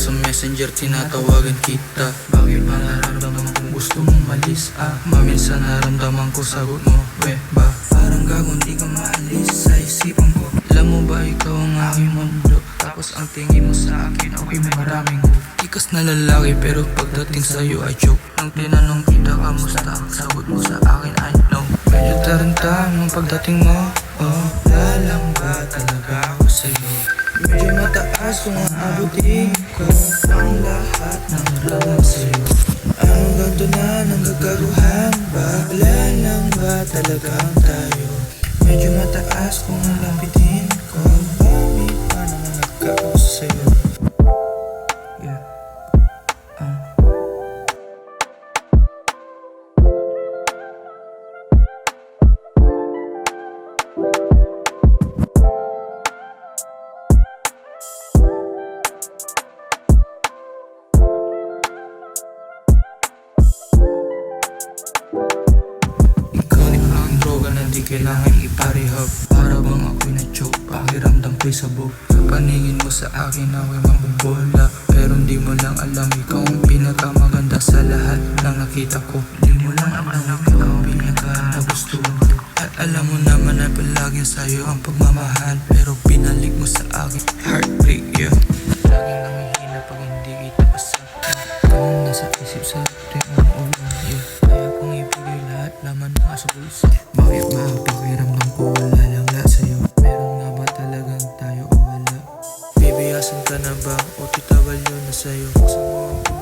sa messenger tinatawagan kita. Bakit ba nararamdaman kung gusto mong malis? Maminsan naramdaman ko sagot mo, we ba? Parang gagong di ka maalis sa isipan ko. Alam mo ba ikaw ang aking mundo? Tapos ang tingin mo sa akin, ako'y may maraming tikas na lalaki, pero pagdating sa'yo ay joke. Nang tinanong kita kamusta, ang sagot mo sa akin ay no. Medyo tarantang ang pagdating mo, oh. Lalang ba talaga ako sa'yo? Medyo mataas kung aabutin ko ang lahat ng nararamdaman sa'yo. Ano ganito na nanggagaguhan ba? Wala lang ba talagang tayo? Medyo mataas kung lampitin ko. Bakit pa naman nagkakagusto sa'yo? Yeah. Di kailangan iparehab. Para bang ako'y na-choke, pakiramdam ko'y sabog. Paningin mo sa akin ako'y mabubola, pero hindi mo lang alam ikaw ang pinakamaganda sa lahat na nakita ko. Hindi mo lang alam ikaw ang pinaka-nagustuhan ko. At alam mo naman na palaging sa'yo ang pagmamahal, pero pinalik mo sa akin heartbreak, yeah. Laging namihina pag hindi kita kasama. Anong nasa isip sa ating mga ulo, yeah. Kaya kong ibigay lahat laman ng asa bulsa. Bakit ba pakiramdam ko wala lang la sa'yo? Meron nga ba talagang tayo o wala? Bibiyasan ka na ba o titawal yun na sa'yo? Sa mga